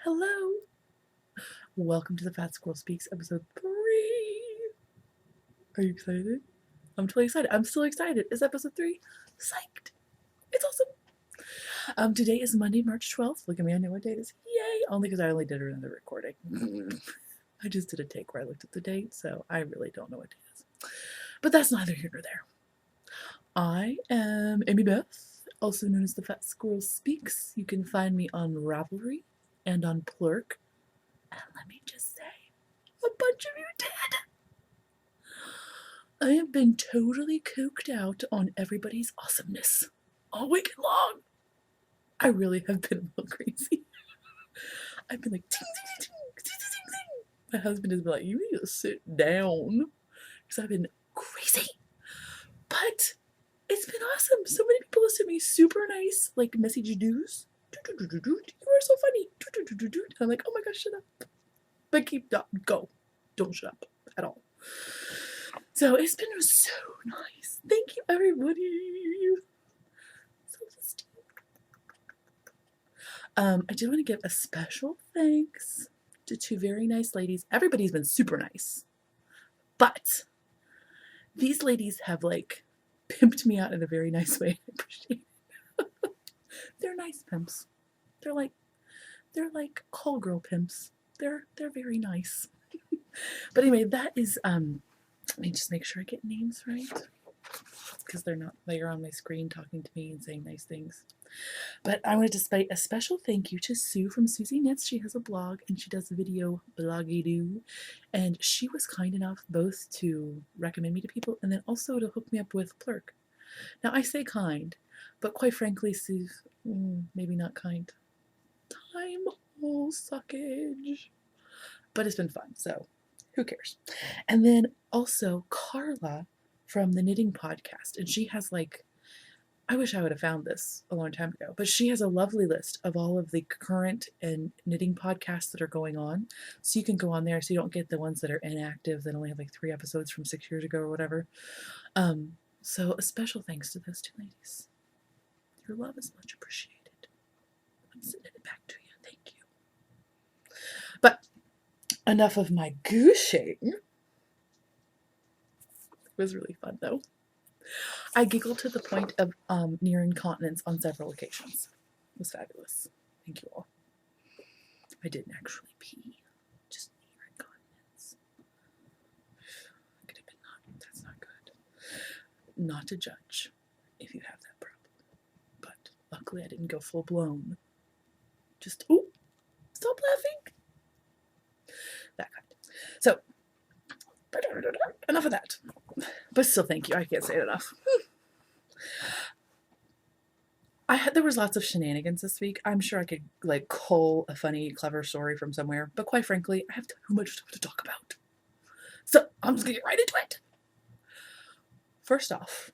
Hello. Welcome to the Fat Squirrel Speaks episode 3. Are you excited? I'm totally excited. I'm still excited. It's episode 3. Psyched. It's awesome. Today is Monday, March 12th. Look at me, I know what date it is. Yay! Only because I only did another recording. I just did a take where I looked at the date, so I really don't know what date it is. But that's neither here nor there. I am Amy Beth, also known as the Fat Squirrel Speaks. You can find me on Ravelry and on Plurk. And let me just say, a bunch of you did. I have been totally coked out on everybody's awesomeness all weekend long. I really have been a little crazy. I've been like, ting, ting, ting, ting, ting, ting, ting. My husband has been like, you need to sit down. Because I've been crazy. But it's been awesome. So many people have sent me super nice, like, message-doos. You are so funny. And I'm like, oh my gosh, shut up. But keep up. Go. Don't shut up at all. So it's been so nice. Thank you, everybody. So I do want to give a special thanks to two very nice ladies. Everybody's been super nice. But these ladies have, like, pimped me out in a very nice way. I appreciate it. They're nice pimps. They're like call girl pimps. They're very nice. But anyway, that is let me just make sure I get names right, because they're on my screen talking to me and saying nice things. But I wanted to say a special thank you to Sue from Susie Knits. She has a blog and she does a video bloggy-doo, and she was kind enough both to recommend me to people and then also to hook me up with Plurk. Now I say kind, but quite frankly, Sue, maybe not kind. Time hole suckage. But it's been fun, so who cares? And then also Carla from the Knitting Podcast, and she has, like, I wish I would have found this a long time ago, but she has a lovely list of all of the current and knitting podcasts that are going on. So you can go on there so you don't get the ones that are inactive that only have like 3 episodes from 6 years ago or whatever. So a special thanks to those two ladies. Your love is much appreciated. I'm sending it back to you. Thank you. But enough of my gushing. It was really fun though. I giggled to the point of near incontinence on several occasions. It was fabulous. Thank you all. I didn't actually pee, just near incontinence. Could have been that's not good. Not to judge if you have that problem, but luckily I didn't go full blown. Just, oh, stop laughing. That kind. So, enough of that. But still, thank you. I can't say it enough. There was lots of shenanigans this week. I'm sure I could, like, cull a funny, clever story from somewhere. But quite frankly, I have too much stuff to talk about. So I'm just going to get right into it. First off,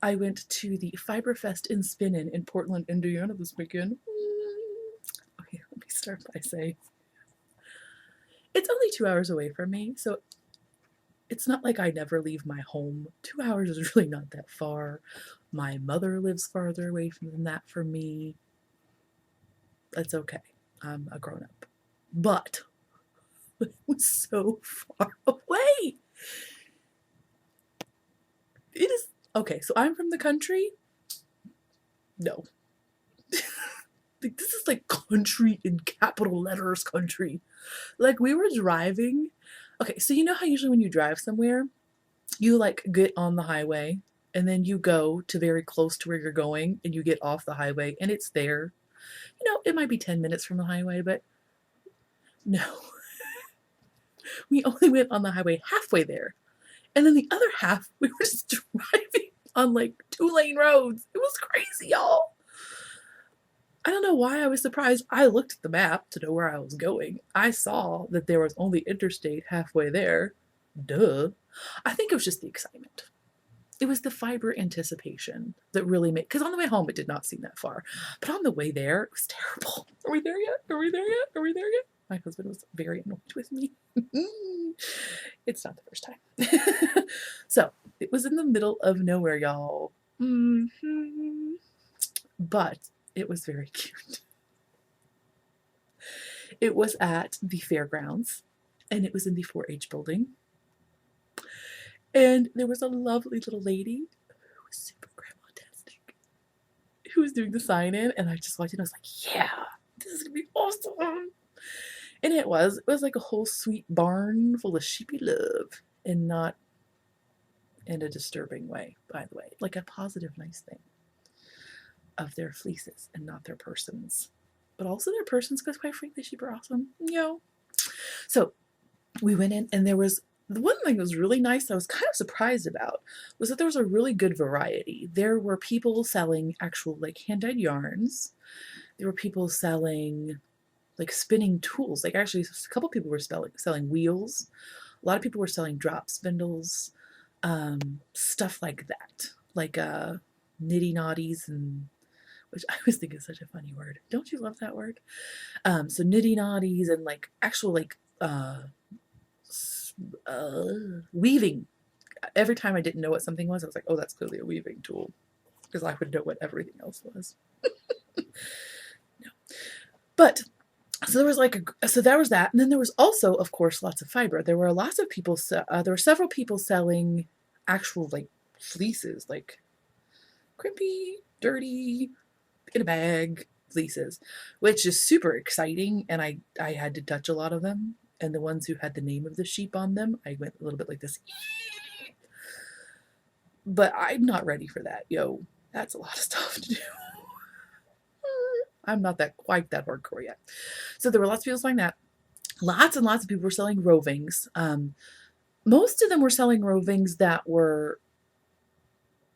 I went to the Fiberfest in Spinnin in Portland, Indiana this weekend. Okay, let me start by saying it's only 2 hours away from me, so it's not like I never leave my home. 2 hours is really not that far. My mother lives farther away than that from me. That's okay. I'm a grown-up. But it was so far away. It is... Okay, so I'm from the country? No. This is like country in capital letters country. Like, we were driving... Okay, so you know how usually when you drive somewhere, you, like, get on the highway, and then you go to very close to where you're going, and you get off the highway, and it's there. You know, it might be 10 minutes from the highway, but no. We only went on the highway halfway there. And then the other half, we were just driving on, like, 2-lane roads. It was crazy, y'all. I don't know why I was surprised. I looked at the map to know where I was going. I saw that there was only interstate halfway there. Duh. I think it was just the excitement. It was the fiber anticipation that really made... Because on the way home, it did not seem that far. But on the way there, it was terrible. Are we there yet? Are we there yet? Are we there yet? My husband was very annoyed with me. It's not the first time. So, it was in the middle of nowhere, y'all. But it was very cute. It was at the fairgrounds, and it was in the 4-H building. And there was a lovely little lady who was super grandma-tastic, who was doing the sign-in, and I just walked in, I was like, yeah, this is gonna be awesome. And it was like a whole sweet barn full of sheepy love, and not in a disturbing way, by the way, like a positive, nice thing of their fleeces and not their persons. But also their persons, because quite frankly, sheep are awesome. So we went in, and there was the one thing that was really nice, I was kind of surprised about, was that there was a really good variety. There were people selling actual like hand-dyed yarns. There were people selling like spinning tools. Like actually a couple people were selling wheels. A lot of people were selling drop spindles, stuff like that. Like nitty naughties, and which I always think is such a funny word. Don't you love that word? So nitty naughties and like actual like weaving. Every time I didn't know what something was, I was like, oh, that's clearly a weaving tool, because I would know what everything else was. No. But so there was so there was that, and then there was also, of course, lots of fiber. There were lots of people. There were several people selling actual like fleeces, like crimpy, dirty, in a bag fleeces, which is super exciting. And I had to touch a lot of them, and the ones who had the name of the sheep on them, I went a little bit like this. But I'm not ready for that. That's a lot of stuff to do. I'm not quite that hardcore yet. So there were lots of people selling that. Lots and lots of people were selling rovings. Most of them were selling rovings that were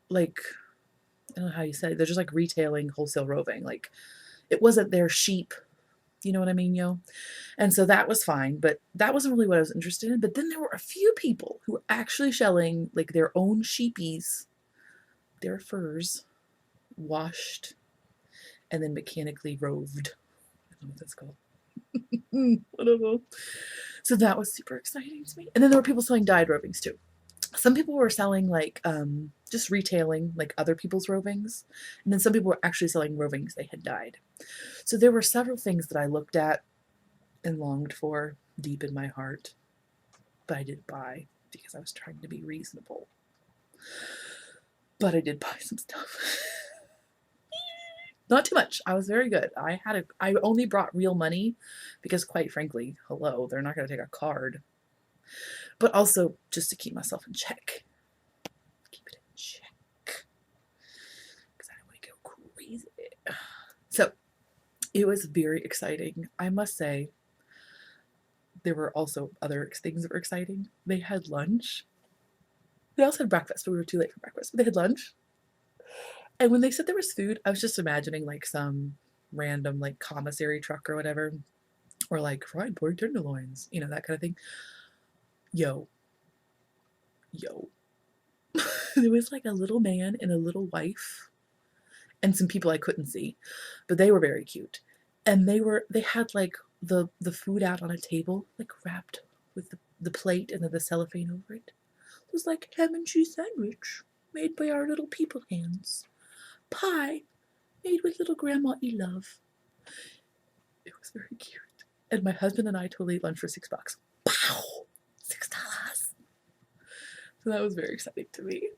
like, I don't know how you say it. They're just like retailing wholesale roving. Like it wasn't their sheep. You know what I mean, And so that was fine, but that wasn't really what I was interested in. But then there were a few people who were actually selling like their own sheepies, their furs, washed and then mechanically roved. I don't know what that's called. Whatever. So that was super exciting to me. And then there were people selling dyed rovings too. Some people were selling like just retailing like other people's rovings, and then some people were actually selling rovings they had dyed. So there were several things that I looked at and longed for deep in my heart, but I didn't buy because I was trying to be reasonable. But I did buy some stuff. Not too much. I was very good. I only brought real money because, quite frankly, hello, they're not going to take a card. But also just to keep myself in check. Keep it in check. Because I don't want to go crazy. So it was very exciting. I must say, there were also other things that were exciting. They had lunch. They also had breakfast, but we were too late for breakfast. But they had lunch. And when they said there was food, I was just imagining like some random like commissary truck or whatever. Or like fried pork tenderloins, that kind of thing. Yo. There was like a little man and a little wife and some people I couldn't see, but they were very cute. And they had like the food out on a table, like wrapped with the plate and then the cellophane over it. It was like ham and cheese sandwich made by our little people hands. Pie made with little grandma love. It was very cute. And my husband and I totally ate lunch for $6. Pow! $6. So that was very exciting to me.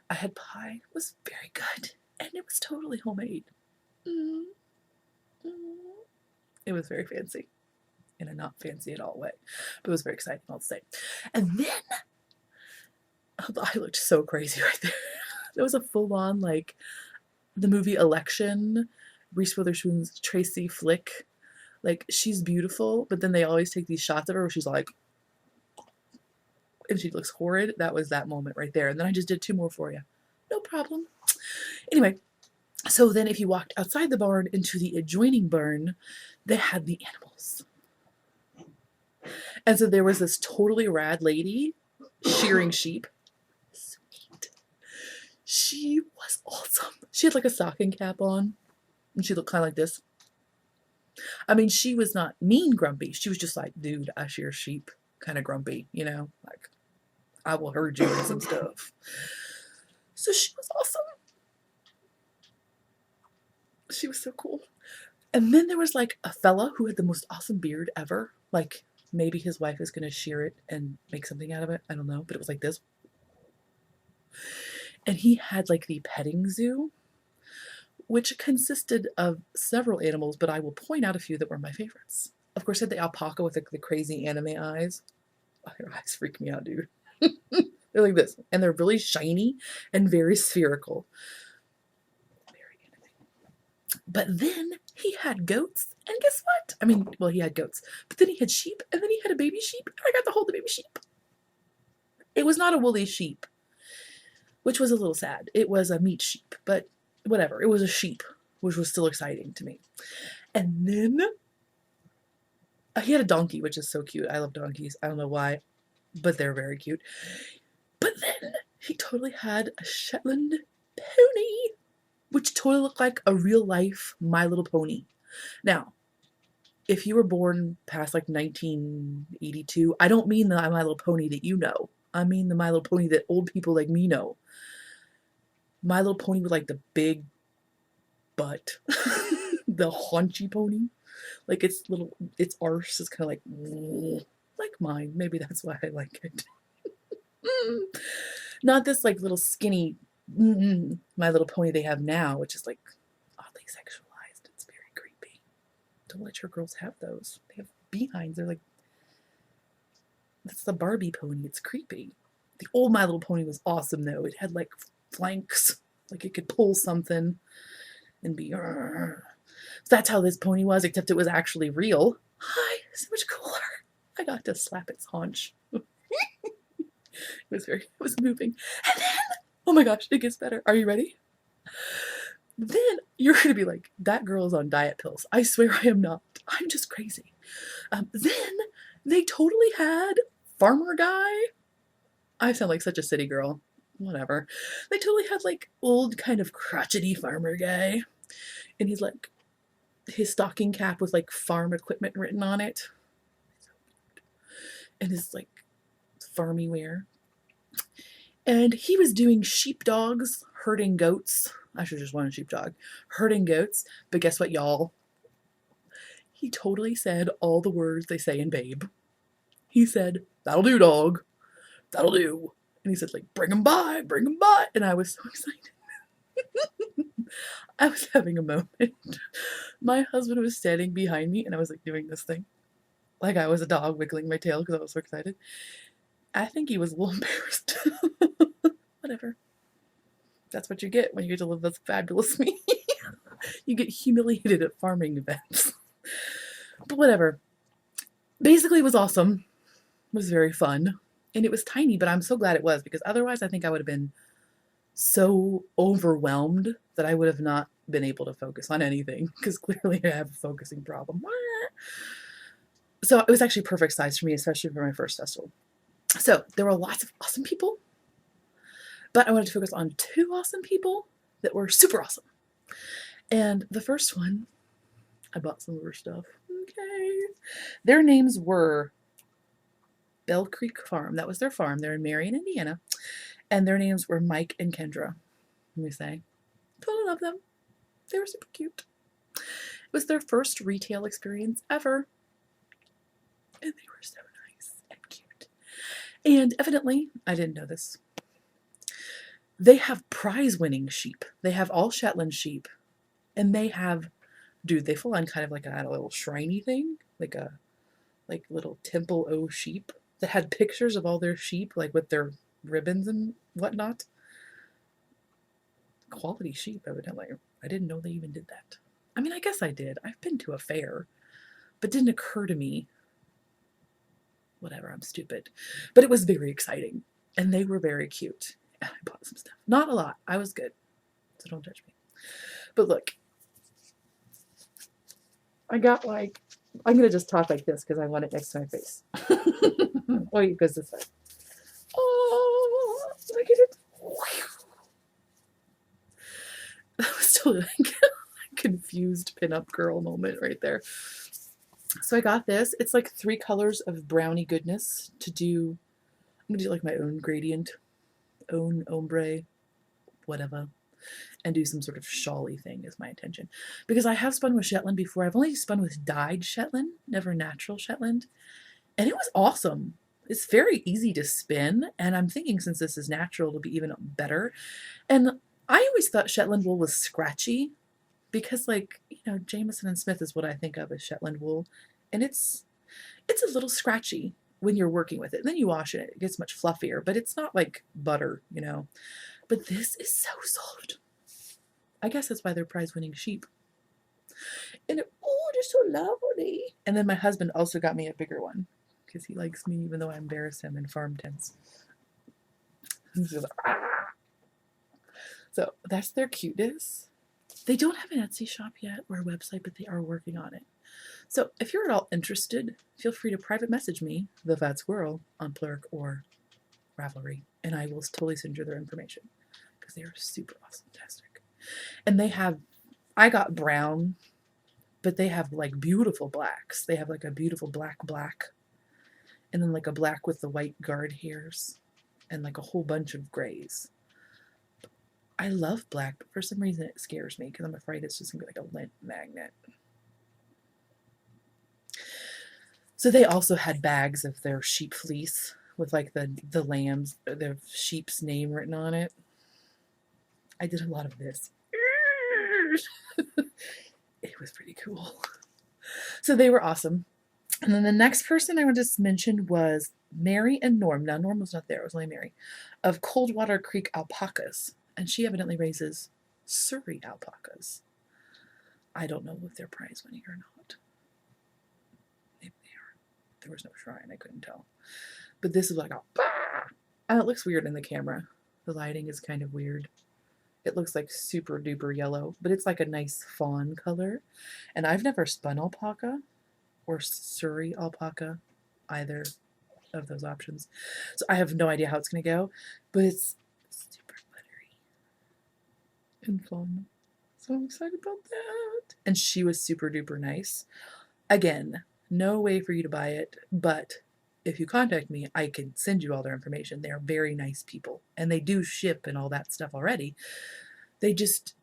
I had pie. It was very good. And it was totally homemade. It was very fancy. In a not fancy at all way. But it was very exciting, I'll say. And then, I looked so crazy right there. There was a full-on, like, the movie Election, Reese Witherspoon's Tracy Flick. Like, she's beautiful, but then they always take these shots of her where she's like, and she looks horrid. That was that moment right there. And then I just did 2 more for you. No problem. Anyway, so then if you walked outside the barn into the adjoining barn, they had the animals. And so there was this totally rad lady shearing sheep. Sweet. She was awesome. She had like a stocking cap on, and she looked kind of like this. I mean, she was not mean grumpy. She was just like, dude, I shear sheep, kind of grumpy, like, I will herd you in some stuff. So she was awesome. She was so cool. And then there was like a fella who had the most awesome beard ever. Like maybe his wife is going to shear it and make something out of it. I don't know. But it was like this. And he had like the petting zoo, which consisted of several animals, but I will point out a few that were my favorites. Of course, I had the alpaca with the crazy anime eyes. Oh, their eyes freak me out, dude. They're like this, and they're really shiny and very spherical. Very anime. But then he had goats, and guess what? I mean, well, he had goats, but then he had sheep, and then he had a baby sheep, and I got to hold the baby sheep. It was not a woolly sheep, which was a little sad. It was a meat sheep, but whatever. It was a sheep, which was still exciting to me. And then he had a donkey, which is so cute. I love donkeys. I don't know why, but they're very cute. But then he totally had a Shetland pony, which totally looked like a real life My Little Pony. Now, if you were born past like 1982, I don't mean the My Little Pony that you know. I mean the My Little Pony that old people like me know. My Little Pony with like the big butt, the haunchy pony. Like its arse is kind of like mine. Maybe that's why I like it. Not this like little skinny My Little Pony they have now, which is like oddly sexualized. It's very creepy. Don't let your girls have those. They have behinds. They're like, that's the Barbie pony. It's creepy. The old My Little Pony was awesome though. It had like flanks, like it could pull something and be. So that's how this pony was, except it was actually real. Hi, so much cooler. I got to slap its haunch. It was moving. And then, oh my gosh, it gets better. Are you ready? Then you're going to be like, that girl is on diet pills. I swear I am not. I'm just crazy. Then they totally had Farmer Guy. I sound like such a city girl. Whatever. They totally had like old kind of crotchety Farmer Guy. And he's like, his stocking cap with like farm equipment written on it. And his like farmy wear. And he was doing sheepdogs, herding goats. I should just want a sheepdog. Herding goats. But guess what, y'all? He totally said all the words they say in Babe. He said, that'll do, dog. That'll do. And he said, like, bring 'em by, bring 'em by. And I was so excited. I was having a moment. My husband was standing behind me, and I was like doing this thing. Like I was a dog wiggling my tail because I was so excited. I think he was a little embarrassed. Whatever. That's what you get when you get to live this fabulous me. You get humiliated at farming events. But whatever. Basically, it was awesome. It was very fun. And it was tiny, but I'm so glad it was, because otherwise I think I would have been so overwhelmed that I would have not been able to focus on anything, because clearly I have a focusing problem. So it was actually perfect size for me, especially for my first festival. So there were lots of awesome people, but I wanted to focus on 2 awesome people that were super awesome. And the first one, I bought some of her stuff. Okay. Their names were Bell Creek Farm. That was their farm. They're in Marion, Indiana. And their names were Mike and Kendra. Let me say. Totally love them. They were super cute. It was their first retail experience ever. And they were so nice and cute. And evidently, I didn't know this, they have prize-winning sheep. They have all Shetland sheep. And they have, dude, they full on kind of like a little shrine-y thing. Like a little temple O sheep that had pictures of all their sheep, like with their ribbons and whatnot. Quality sheep, evidently. I didn't know they even did that. I mean, I guess I did. I've been to a fair, but it didn't occur to me. Whatever, I'm stupid. But it was very exciting, and they were very cute. And I bought some stuff. Not a lot. I was good, so don't judge me. But look, I got like, I'm going to just talk like this because I want it next to my face. Oh, it goes this way. Oh, look at it. That was totally like a confused pinup girl moment right there. So I got this. It's like 3 colors of brownie goodness to do. I'm going to do like my own gradient, own ombre, whatever. and do some sort of shawly thing is my intention. Because I have spun with Shetland before. I've only spun with dyed Shetland, never natural Shetland. And it was awesome. It's very easy to spin. And I'm thinking since this is natural, it'll be even better. And I always thought Shetland wool was scratchy because, like, you know, Jameson and Smith is what I think of as Shetland wool. And it's a little scratchy when you're working with it. And then you wash it, it gets much fluffier, but it's not like butter, you know. But this is so soft. I guess that's why they're prize-winning sheep. And it, oh, they're so lovely. And then my husband also got me a bigger one because he likes me, even though I embarrass him in farm tents. So that's their cuteness. They don't have an Etsy shop yet or a website, but they are working on it. So if you're at all interested, feel free to private message me, the Fat Squirrel, on Plurk or Ravelry, and I will totally send you their information because they are super awesome, fantastic. And they have, I got brown, but they have like beautiful blacks. They have like a beautiful black, and then like a black with the white guard hairs, and like a whole bunch of grays. I love black, but for some reason it scares me because I'm afraid it's just going to be like a lint magnet. So they also had bags of their sheep fleece with like the lambs, the sheep's name written on it. I did a lot of this. It was pretty cool. So they were awesome. And then the next person I wanted to mention was Mary and Norm. Now Norm was not there, it was only Mary, of Coldwater Creek Alpacas. And she evidently raises Surrey alpacas. I don't know if they're prize winning or not. Maybe they are. There was no shrine, I couldn't tell. But this is like a, and it looks weird in the camera. The lighting is kind of weird. It looks like super duper yellow, but it's like a nice fawn color. And I've never spun alpaca or Surrey alpaca, either of those options. So I have no idea how it's going to go, but it's super buttery and fun. So I'm excited about that. And she was super duper nice. Again, no way for you to buy it, but if you contact me, I can send you all their information. They are very nice people, and they do ship and all that stuff already. They just,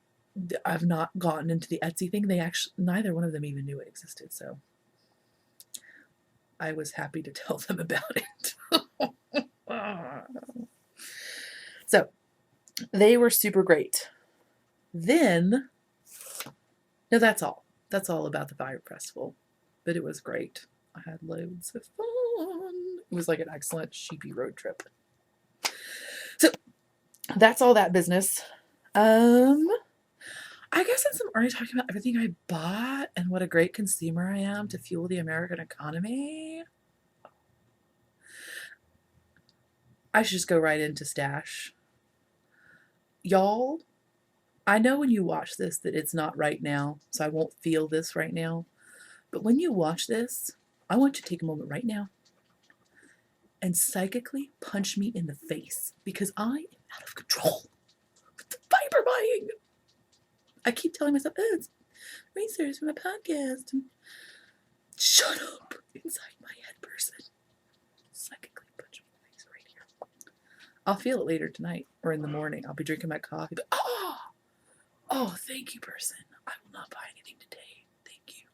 I've not gotten into the Etsy thing. They actually, neither one of them even knew it existed, so I was happy to tell them about it. So they were super great. Then, no, that's all. That's all about the Fire Festival, but it was great. I had loads of fun. It was like an excellent sheepy road trip. So that's all that business. I guess since I'm already talking about everything I bought and what a great consumer I am to fuel the American economy, I should just go right into stash. Y'all, I know when you watch this that it's not right now, so I won't feel this right now. But when you watch this, I want you to take a moment right now and psychically punch me in the face because I am out of control with the fiber buying. I keep telling myself, oh, it's research from a podcast. And shut up inside my head, person. Psychically punch me in the face right here. I'll feel it later tonight or in the morning. I'll be drinking my coffee. But oh, thank you, person. I will not buy anything today. Thank you.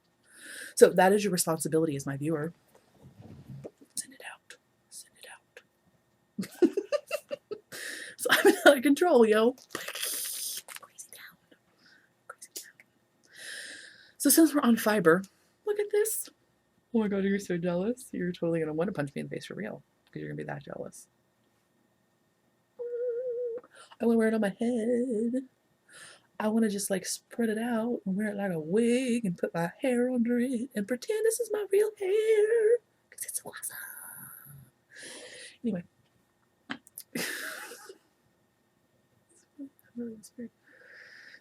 So that is your responsibility as my viewer. Send it out. Send it out. So I'm out of control, yo. Crazy town. Crazy town. So since we're on fiber, look at this. Oh my god, you're so jealous. You're totally going to want to punch me in the face for real because you're going to be that jealous. I want to wear it on my head. I want to just like spread it out and wear it like a wig and put my hair under it and pretend this is my real hair because it's awesome. Anyway.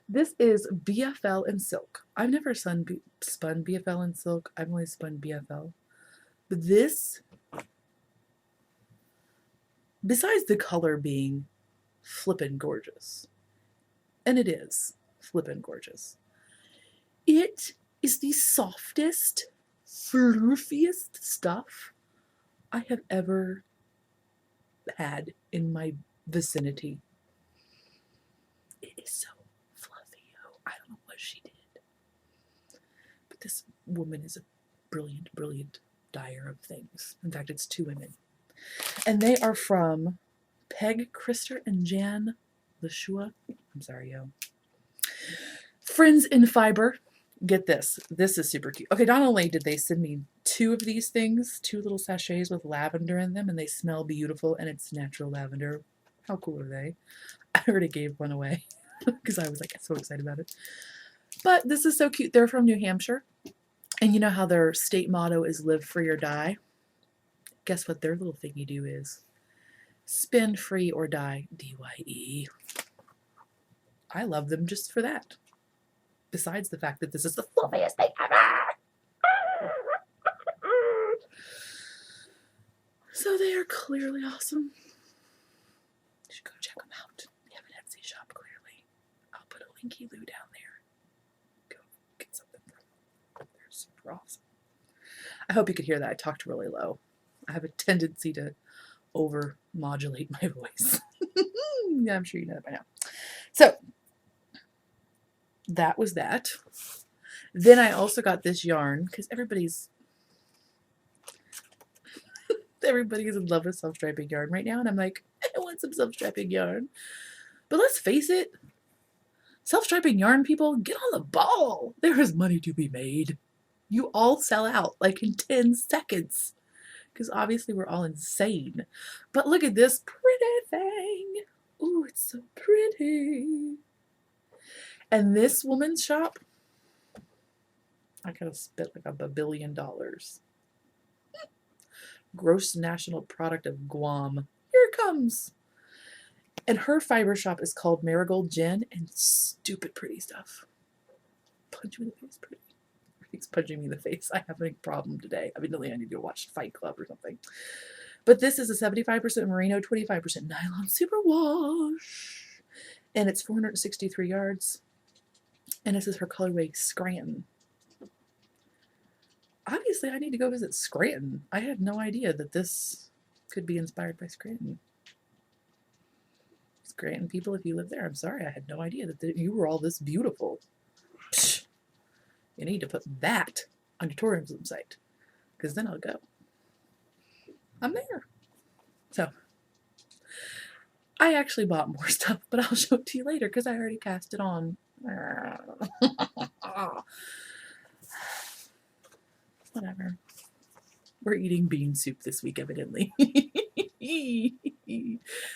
This is BFL in silk. I've never spun BFL in silk. I've only spun BFL. But this, besides the color being flippin' gorgeous, and it is flippin' gorgeous, it is the softest, fluffiest stuff I have ever had in my vicinity. It is so this woman is a brilliant, brilliant dyer of things. In fact, it's 2 women. And they are from Peg Krister and Jan Lashua. I'm sorry, yo. Friends in Fiber. Get this. This is super cute. Okay, not only did they send me 2 of these things, 2 little sachets with lavender in them, and they smell beautiful, and it's natural lavender. How cool are they? I already gave one away because I was like so excited about it. But this is so cute. They're from New Hampshire. And you know how their state motto is live free or die? Guess what their little thingy do is? Spend free or die. DYE. I love them just for that. Besides the fact that this is the fluffiest thing ever. So they are clearly awesome. You should go check them out. They have an Etsy shop, clearly. I'll put a linky loo down there. Go get something from them. They're super awesome. I hope you could hear that. I talked really low. I have a tendency to over-modulate my voice. Yeah, I'm sure you know that by now. So, that was that. Then I also got this yarn because everybody's in love with self-striping yarn right now, and I'm like, I want some self-striping yarn. But let's face it, self-striping yarn people, get on the ball. There is money to be made. You all sell out like in 10 seconds because obviously we're all insane. But look at this pretty thing. Ooh, it's so pretty. And this woman's shop, I could have spent like $1 billion. Gross national product of Guam. Here it comes. And her fiber shop is called Marigold Gin, and stupid pretty stuff. Punch you in the face, pretty. Everything's punching me in the face. I have a problem today. Evidently, I need to watch Fight Club or something. But this is a 75% merino, 25% nylon superwash. And it's 463 yards. And this is her colorway Scranton. Obviously, I need to go visit Scranton. I had no idea that this could be inspired by Scranton. Scranton people, if you live there, I'm sorry. I had no idea that you were all this beautiful. Psh, you need to put that on your tourism site, because then I'll go. I'm there. So, I actually bought more stuff, but I'll show it to you later, because I already cast it on. Whatever. We're eating bean soup this week, evidently.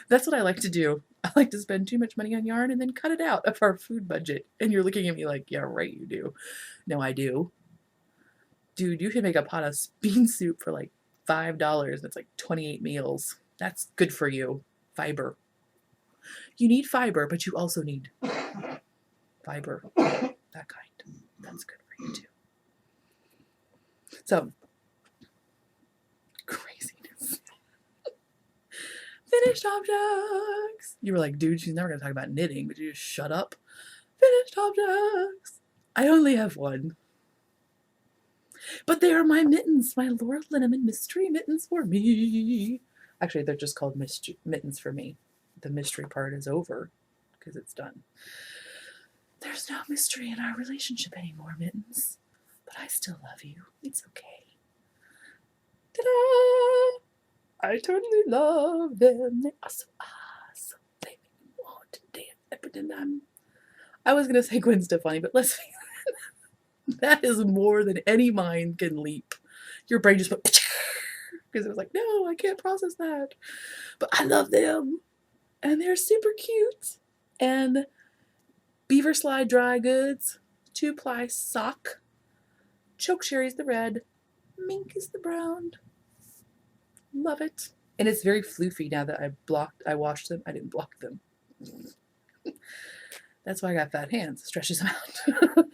That's what I like to do. I like to spend too much money on yarn and then cut it out of our food budget. And you're looking at me like, yeah, right, you do. No, I do. Dude, you can make a pot of bean soup for like $5. That's like 28 meals. That's good for you. Fiber. You need fiber, but you also need fiber. That kind. That's good for you too. So, craziness. Finished objects. You were like, dude, she's never going to talk about knitting, but you just shut up. Finished objects. I only have one. But they are my mittens, my Laura Linneman mystery mittens for me. Actually, they're just called mittens for me. The mystery part is over because it's done. There's no mystery in our relationship anymore, mittens. But I still love you. It's okay. Ta-da! I totally love them. They are so awesome. They make me want to dance every time. I was going to say Gwen Stefani, but let's face it. That is more than any mind can leap. Your brain just went because it was like, no, I can't process that. But I love them. And they're super cute. And Beaver Slide Dry Goods, 2-ply sock. Choke Cherry is the red. Mink is the brown. Love it. And it's very floofy now that I washed them. I didn't block them. That's why I got fat hands. Stretches them out.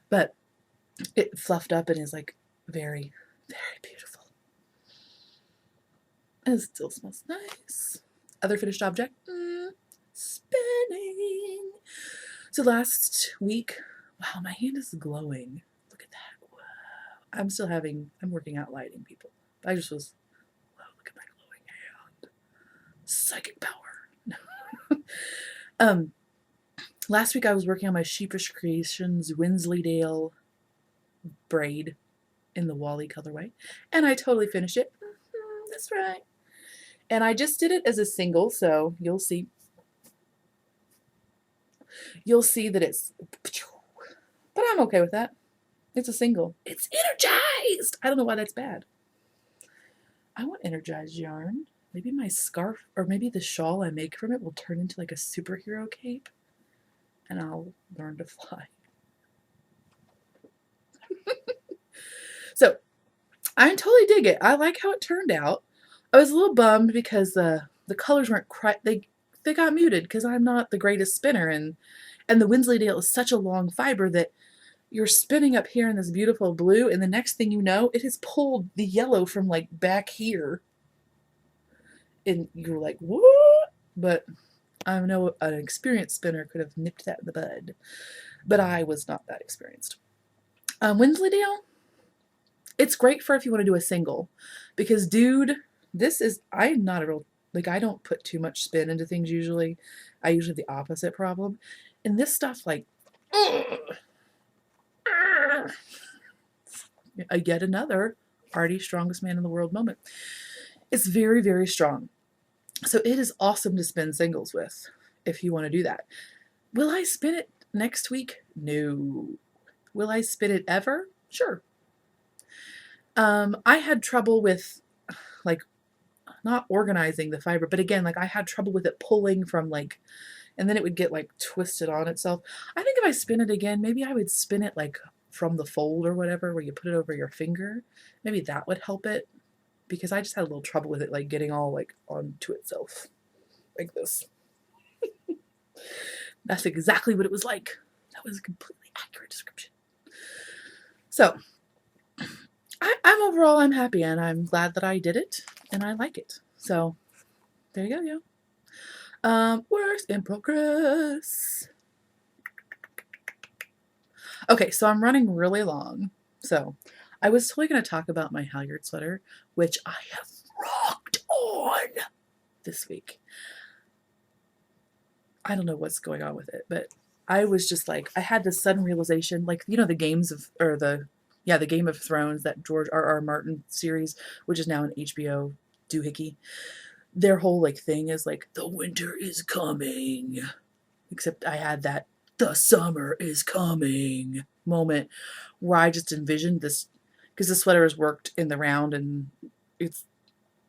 But it fluffed up and is like very, very beautiful. And it still smells nice. Other finished object. Spinning. So last week, wow, my hand is glowing. Look at that. Wow. I'm working out lighting, people. I just was, wow, look at my glowing hand. Psychic power. Last week I was working on my Sheepish Creations Wensleydale braid in the Wally colorway, and I totally finished it. That's right. And I just did it as a single, so you'll see that it's, but I'm okay with that. It's a single. It's energized. I don't know why that's bad. I want energized yarn. Maybe my scarf, or maybe the shawl I make from it will turn into like a superhero cape, and I'll learn to fly. So I totally dig it. I like how it turned out. I was a little bummed because the colors weren't quite, they got muted because I'm not the greatest spinner, and the Wensleydale is such a long fiber that you're spinning up here in this beautiful blue, and the next thing you know, it has pulled the yellow from like back here. And you're like, what? But I know an experienced spinner could have nipped that in the bud. But I was not that experienced. Wensleydale, it's great for if you want to do a single. Because, dude, I'm not a real, like, I don't put too much spin into things usually. I usually have the opposite problem. And this stuff, like, yet another Artie's strongest man in the world moment. It's very, very strong. So it is awesome to spin singles with if you want to do that. Will I spin it next week? No. Will I spin it ever? Sure. I had trouble with, like, not organizing the fiber, but again, like, I had trouble with it pulling from, like, and then it would get, like, twisted on itself. I think if I spin it again, maybe I would spin it, like, from the fold or whatever, where you put it over your finger. Maybe that would help it, because I just had a little trouble with it, like, getting all, like, onto itself, like this. That's exactly what it was like. That was a completely accurate description. So, I'm happy, and I'm glad that I did it, and I like it. So, there you go, yo. Works in progress. Okay, so I'm running really long. So, I was totally going to talk about my halyard sweater, which I have rocked on this week. I don't know what's going on with it, but I was just like, I had this sudden realization, like, you know, the Game of Thrones, that George R.R. Martin series, which is now an HBO doohickey. Their whole, like, thing is like, the winter is coming. Except I had that, the summer is coming moment where I just envisioned this, because the sweater is worked in the round, and it's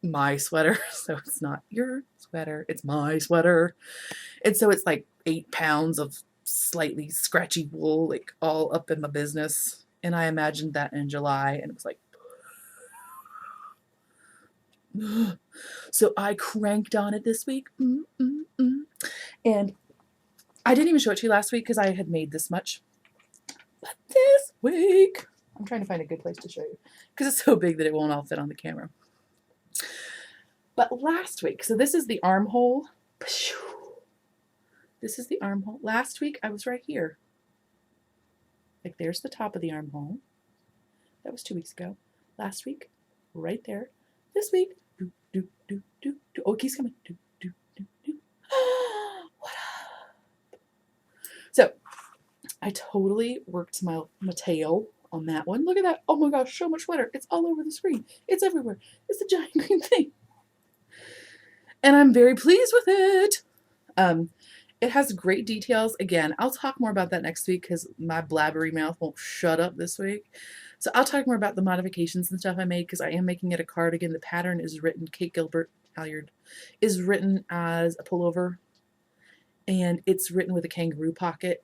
my sweater, so it's not your sweater, it's my sweater. And so it's like 8 pounds of slightly scratchy wool, like, all up in my business. And I imagined that in July, and it was like, so I cranked on it this week. And I didn't even show it to you last week because I had made this much. But this week, I'm trying to find a good place to show you because it's so big that it won't all fit on the camera. But last week, so this is the armhole. This is the armhole. Last week, I was right here. Like, there's the top of the armhole. That was 2 weeks ago. Last week, right there. This week, oh, it keeps coming. What up? So, I totally worked my tail on that one. Look at that. Oh my gosh, so much sweater. It's all over the screen. It's everywhere. It's a giant green thing. And I'm very pleased with it. It has great details. Again, I'll talk more about that next week because my blabbery mouth won't shut up this week. So I'll talk more about the modifications and stuff I made because I am making it a cardigan. The pattern is written, Kate Gilbert Halyard, is written as a pullover. And it's written with a kangaroo pocket.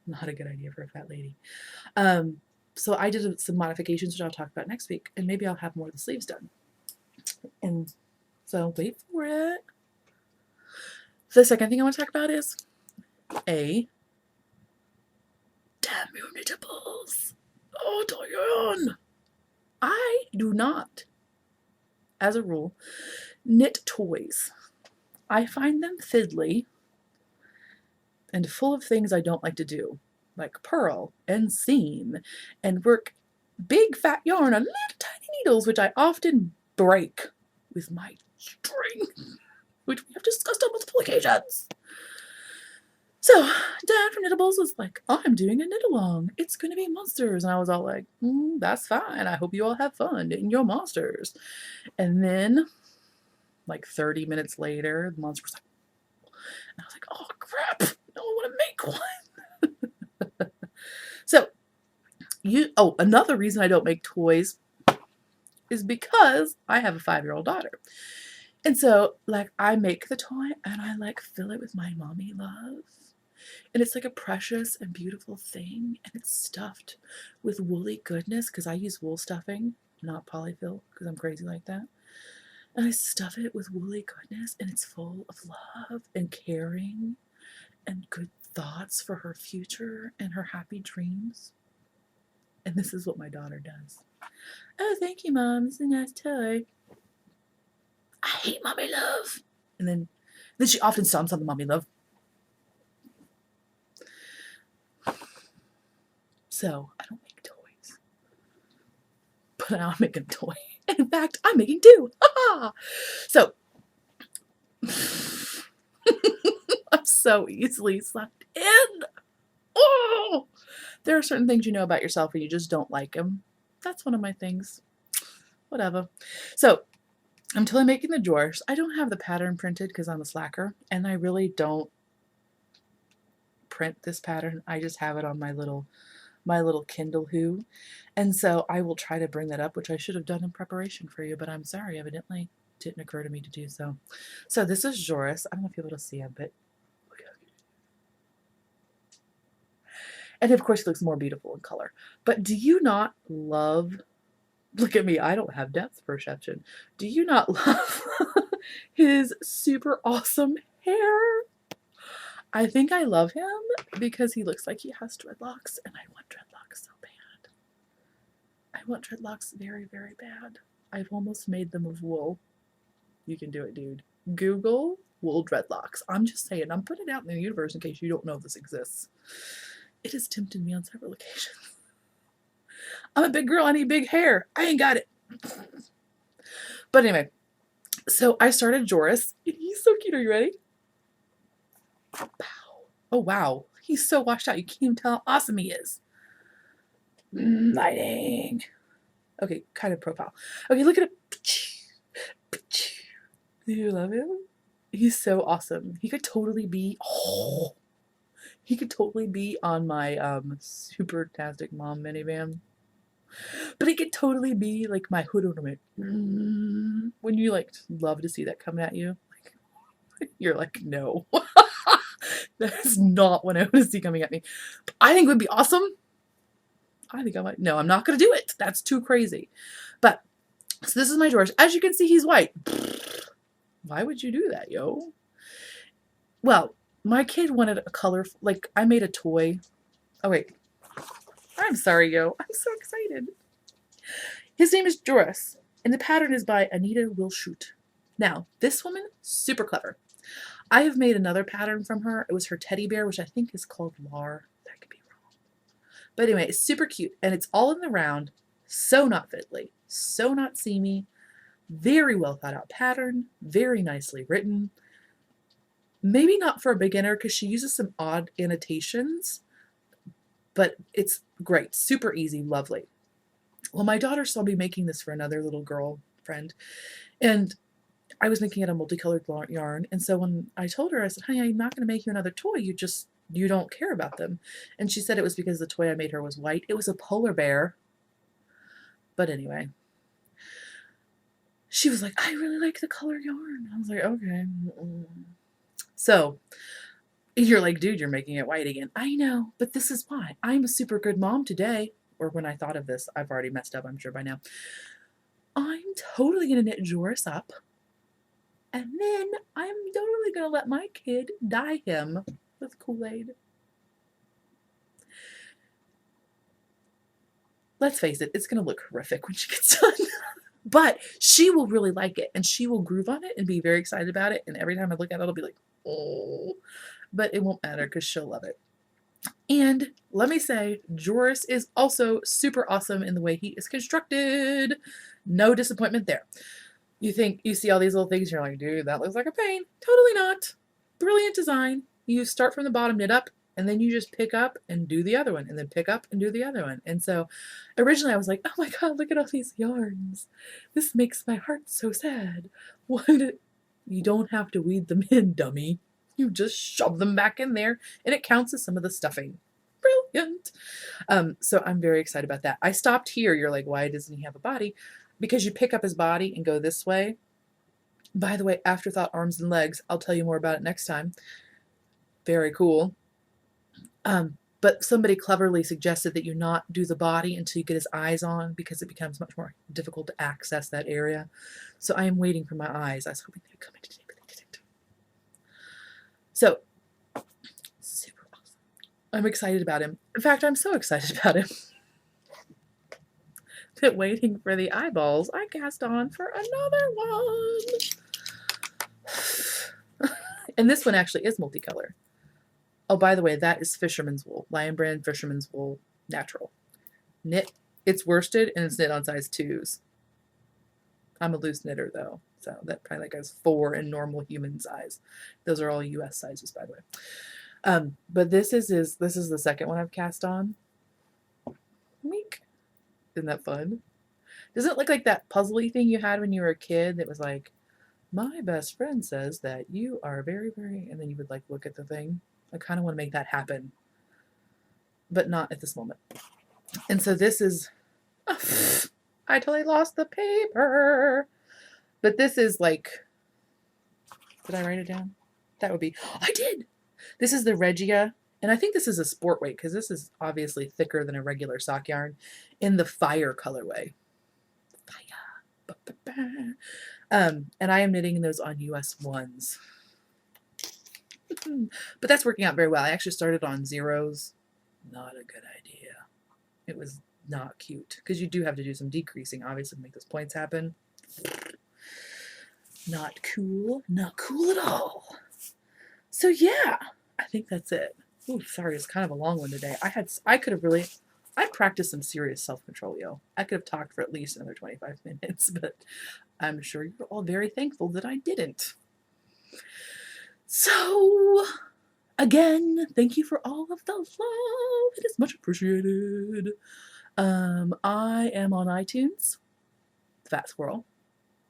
Not a good idea for a fat lady. So I did some modifications, which I'll talk about next week. And maybe I'll have more of the sleeves done. And so wait for it. The second thing I want to talk about is damn your knitables. Oh, Diane. I do not, as a rule, knit toys. I find them fiddly and full of things I don't like to do, like purl and seam and work big fat yarn on little tiny needles, which I often break with my string, which we have discussed on multiple occasions. So Dad from Knittables was like, I'm doing a knit along. It's going to be monsters. And I was all like, that's fine. I hope you all have fun knitting your monsters. And then like 30 minutes later, the monster was like, and I was like, oh crap, I don't want to make one. So another reason I don't make toys is because I have a 5-year-old daughter. And so like I make the toy and I like fill it with my mommy love. And it's like a precious and beautiful thing. And it's stuffed with woolly goodness because I use wool stuffing, not polyfill, because I'm crazy like that. And I stuff it with woolly goodness, and it's full of love and caring and good thoughts for her future and her happy dreams. And this is what my daughter does. Oh, thank you, Mom. This is a nice toy. I hate mommy love. And then she often stomps on the mommy love. So I don't make toys. But now I'm making a toy. And in fact, I'm making 2. So I'm so easily sucked in. Oh! There are certain things you know about yourself and you just don't like them. That's one of my things. Whatever. So I'm totally making the drawers. I don't have the pattern printed because I'm a slacker, and I really don't print this pattern. I just have it on my little Kindle Who. And so I will try to bring that up, which I should have done in preparation for you, but I'm sorry, evidently didn't occur to me to do so. So this is Joris. I don't know if you'll be able to see him, but look at him. And of course he looks more beautiful in color. But do you not love, look at me, I don't have depth perception. Do you not love his super awesome hair? I think I love him because he looks like he has dreadlocks, and I want dreadlocks so bad. I want dreadlocks very, very bad. I've almost made them of wool. You can do it, dude. Google wool dreadlocks. I'm just saying, I'm putting it out in the universe in case you don't know this exists. It has tempted me on several occasions. I'm a big girl, I need big hair. I ain't got it. But anyway, so I started Joris, and he's so cute. Are you ready? Oh wow, he's so washed out. You can't even tell how awesome he is. Lighting. Okay, kind of profile. Okay, look at him. Do you love him? He's so awesome. He could totally be. Oh, he could totally be on my super-tastic mom minivan. But it could totally be like my hood ornament. When you like love to see that coming at you, you're like, no. That is not what I want to see coming at me. But I think it would be awesome. I think I might. No, I'm not going to do it. That's too crazy. But, so this is my George. As you can see, he's white. Why would you do that, yo? Well, my kid wanted a color, like I made a toy. Oh, wait. I'm sorry, yo. I'm so excited. His name is Joris, and the pattern is by Anita Wilshoot. Now, this woman, super clever. I have made another pattern from her. It was her teddy bear, which I think is called Lar. That could be wrong. But anyway, it's super cute, and it's all in the round. So not fiddly, so not seamy. Very well thought out pattern, very nicely written. Maybe not for a beginner because she uses some odd annotations, but it's great, super easy, lovely. Well, my daughter saw me making this for another little girl friend, and I was making it a multicolored yarn. And so when I told her, I said, honey, I'm not going to make you another toy. You don't care about them. And she said it was because the toy I made her was white. It was a polar bear. But anyway, she was like, I really like the color yarn. I was like, okay. So you're like, dude, you're making it white again. I know, but this is why. I'm a super good mom today. Or when I thought of this, I've already messed up, I'm sure by now. I'm totally going to knit Joris up. And then I'm totally going to let my kid dye him with Kool-Aid. Let's face it, it's going to look horrific when she gets done. But she will really like it, and she will groove on it and be very excited about it. And every time I look at it, I'll be like, oh. But it won't matter because she'll love it. And let me say, Joris is also super awesome in the way he is constructed. No disappointment there. You see all these little things, you're like, dude, that looks like a pain. Totally not. Brilliant design. You start from the bottom, knit up, and then you just pick up and do the other one, and then pick up and do the other one. And so originally I was like, oh my God, look at all these yarns. This makes my heart so sad. What? You don't have to weed them in, dummy. You just shove them back in there, and it counts as some of the stuffing. Brilliant. So I'm very excited about that. I stopped here. You're like, why doesn't he have a body? Because you pick up his body and go this way. By the way, afterthought arms and legs. I'll tell you more about it next time. Very cool. But somebody cleverly suggested that you not do the body until you get his eyes on, because it becomes much more difficult to access that area. So I am waiting for my eyes. I was hoping they'd come in today, but they didn't. So, super awesome. I'm excited about him. In fact, I'm so excited about him that waiting for the eyeballs, I cast on for another one. And this one actually is multicolor. Oh, by the way, that is fisherman's wool. Lion Brand fisherman's wool, natural. Knit. It's worsted and it's knit on size 2s. I'm a loose knitter though, so that probably like has 4 in normal human size. Those are all US sizes, by the way. But this is the second one I've cast on. Week. Isn't that fun? Does it look like that puzzly thing you had when you were a kid that was like, my best friend says that you are very, very, and then you would like look at the thing? I kind of want to make that happen, but not at this moment. And so this is, I totally lost the paper, but this is like, did I write it down? That would be, I did. This is the Regia, and I think this is a sport weight because this is obviously thicker than a regular sock yarn, in the Fire colorway. Fire. And I am knitting those on US 1s. But that's working out very well. I actually started on 0s. Not a good idea. It was not cute because you do have to do some decreasing, obviously, to make those points happen. Not cool. Not cool at all. So yeah, I think that's it. Ooh, sorry, it's kind of a long one today. I practiced some serious self-control, yo. I could have talked for at least another 25 minutes, but I'm sure you're all very thankful that I didn't. So, again, thank you for all of the love. It is much appreciated. I am on iTunes, The Fat Squirrel.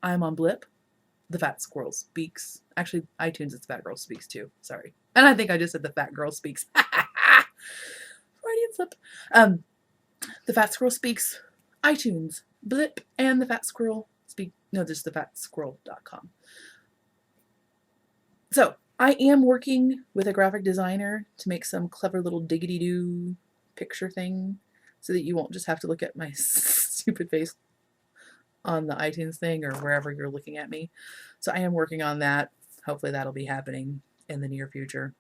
I'm on Blip, The Fat Squirrel Speaks. Actually, iTunes, it's Fat Girl Speaks too. Sorry. And I think I just said The Fat Girl Speaks. Freudian slip. The Fat Squirrel Speaks, iTunes, Blip, and The Fat Squirrel Speak. No, just thefatsquirrel.com. So, I am working with a graphic designer to make some clever little diggity-doo picture thing so that you won't just have to look at my stupid face on the iTunes thing or wherever you're looking at me. So I am working on that. Hopefully that'll be happening in the near future.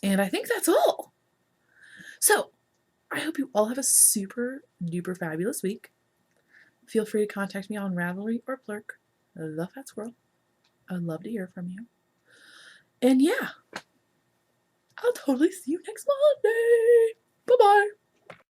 And I think that's all. So I hope you all have a super duper fabulous week. Feel free to contact me on Ravelry or Plurk. The Fat Squirrel. I'd love to hear from you. And yeah, I'll totally see you next Monday. Bye-bye.